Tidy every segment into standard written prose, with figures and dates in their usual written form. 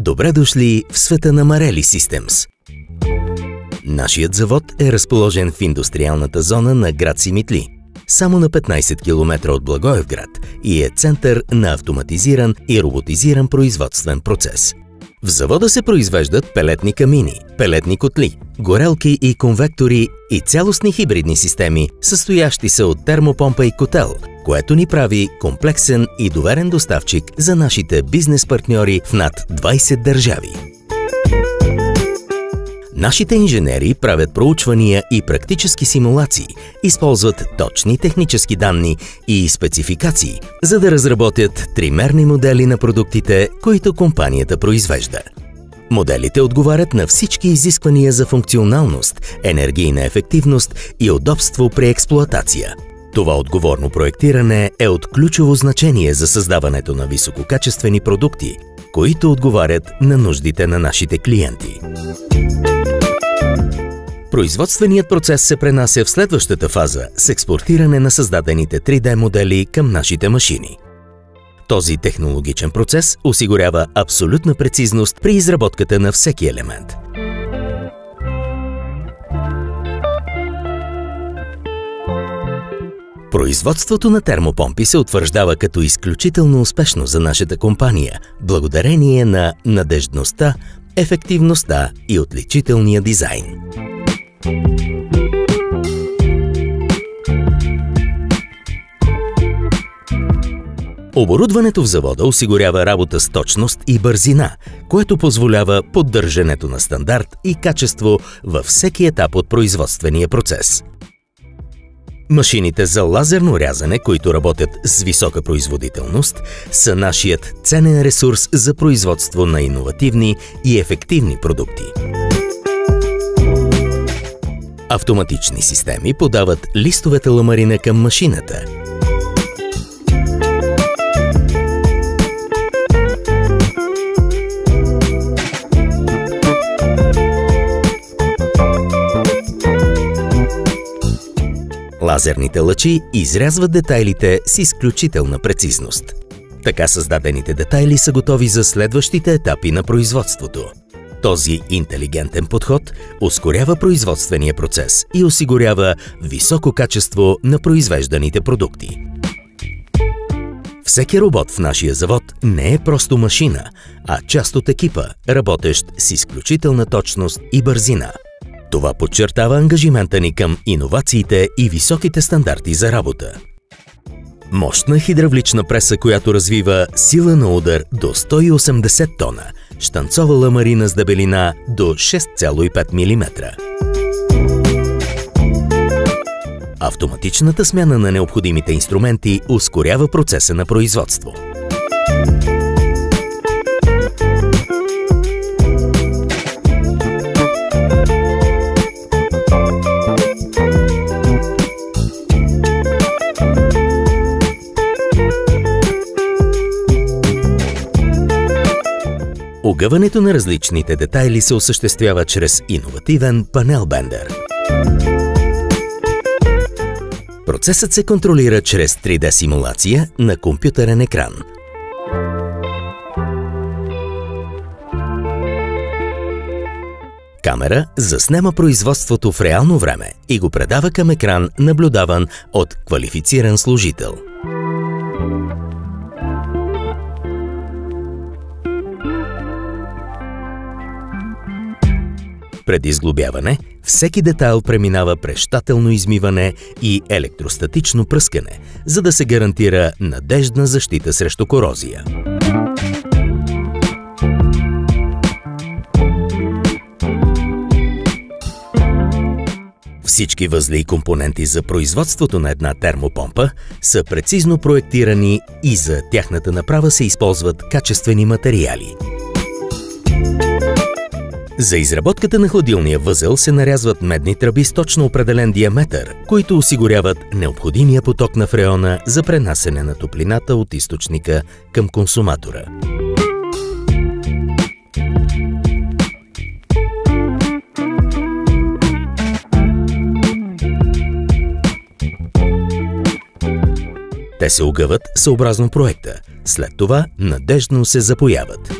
Добре дошли в света на Marelli Systems. Нашият завод е разположен в индустриалната зона на град Симитли, само на 15 км от Благоевград, и е център на автоматизиран и роботизиран производствен процес. В завода се произвеждат пелетни камини, пелетни котли, горелки и конвектори и цялостни хибридни системи, състоящи се от термопомпа и котел, което ни прави комплексен и доверен доставчик за нашите бизнес партньори в над 20 държави. Нашите инженери правят проучвания и практически симулации, използват точни технически данни и спецификации, за да разработят тримерни модели на продуктите, които компанията произвежда. Моделите отговарят на всички изисквания за функционалност, енергийна ефективност и удобство при експлоатация. Това отговорно проектиране е от ключово значение за създаването на висококачествени продукти, които отговарят на нуждите на нашите клиенти. Производственият процес се пренася в следващата фаза с експортиране на създадените 3D модели към нашите машини. Този технологичен процес осигурява абсолютна прецизност при изработката на всеки елемент. Производството на термопомпи се утвърждава като изключително успешно за нашата компания, благодарение на надеждността, ефективността и отличителния дизайн. Оборудването в завода осигурява работа с точност и бързина, което позволява поддържането на стандарт и качество във всеки етап от производствения процес. Машините за лазерно рязане, които работят с висока производителност, са нашият ценен ресурс за производство на иновативни и ефективни продукти. Автоматични системи подават листовете ламарина към машината. Лазерните лъчи изрязват детайлите с изключителна прецизност. Така създадените детайли са готови за следващите етапи на производството. Този интелигентен подход ускорява производствения процес и осигурява високо качество на произвежданите продукти. Всеки робот в нашия завод не е просто машина, а част от екипа, работещ с изключителна точност и бързина. Това подчертава ангажимента ни към иновациите и високите стандарти за работа. Мощна хидравлична преса, която развива сила на удар до 180 тона, щанцова ламарина с дебелина до 6,5 мм. Автоматичната смяна на необходимите инструменти ускорява процеса на производство. Огъването на различните детайли се осъществява чрез иновативен панел бендер. Процесът се контролира чрез 3D симулация на компютърен екран. Камера заснема производството в реално време и го предава към екран, наблюдаван от квалифициран служител. Преди сглобяване, всеки детайл преминава през щателно измиване и електростатично пръскане, за да се гарантира надеждна защита срещу корозия. Всички възли и компоненти за производството на една термопомпа са прецизно проектирани и за тяхната направа се използват качествени материали. За изработката на хладилния възел се нарязват медни тръби с точно определен диаметър, които осигуряват необходимия поток на фреона за пренасене на топлината от източника към консуматора. Те се огъват съобразно проекта, след това надеждно се запояват.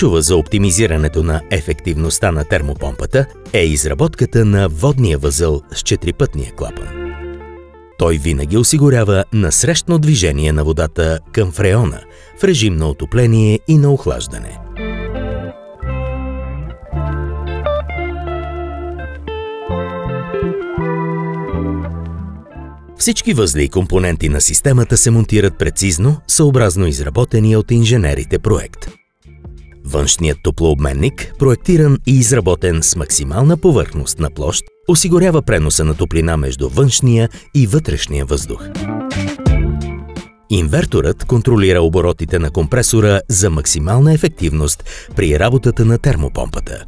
ключова за оптимизирането на ефективността на термопомпата е изработката на водния възел с четирипътния клапан. Той винаги осигурява насрещно движение на водата към фреона в режим на отопление и на охлаждане. Всички възли и компоненти на системата се монтират прецизно, съобразно изработения от инженерите проект. Външният топлообменник, проектиран и изработен с максимална повърхност на площ, осигурява преноса на топлина между външния и вътрешния въздух. Инверторът контролира оборотите на компресора за максимална ефективност при работата на термопомпата.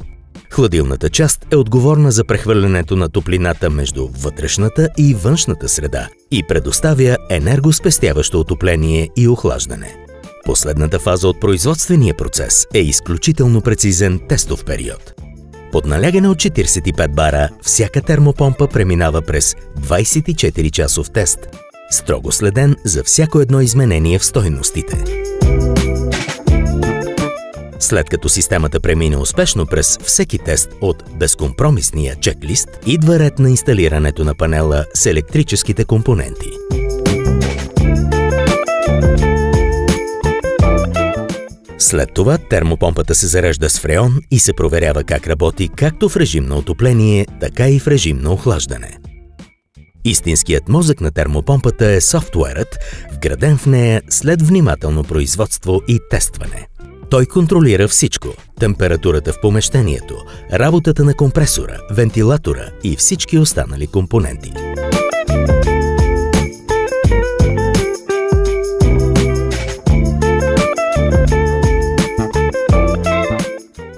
Хладилната част е отговорна за прехвърлянето на топлината между вътрешната и външната среда и предоставя енергоспестяващо отопление и охлаждане. Последната фаза от производствения процес е изключително прецизен тестов период. Под налягане от 45 бара всяка термопомпа преминава през 24-часов тест, строго следен за всяко едно изменение в стойностите. След като системата премине успешно през всеки тест от безкомпромисния чеклист, идва ред на инсталирането на панела с електрическите компоненти. След това термопомпата се зарежда с фреон и се проверява как работи както в режим на отопление, така и в режим на охлаждане. Истинският мозък на термопомпата е софтуерът, вграден в нея след внимателно производство и тестване. Той контролира всичко – температурата в помещението, работата на компресора, вентилатора и всички останали компоненти.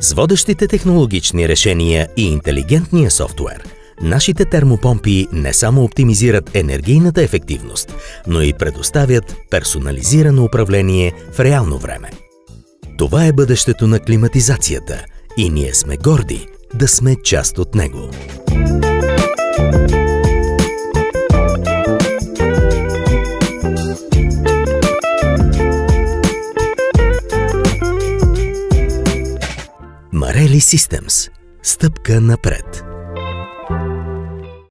С водещите технологични решения и интелигентния софтуер, нашите термопомпи не само оптимизират енергийната ефективност, но и предоставят персонализирано управление в реално време. Това е бъдещето на климатизацията и ние сме горди да сме част от него. Marelli Systems. Стъпка напред.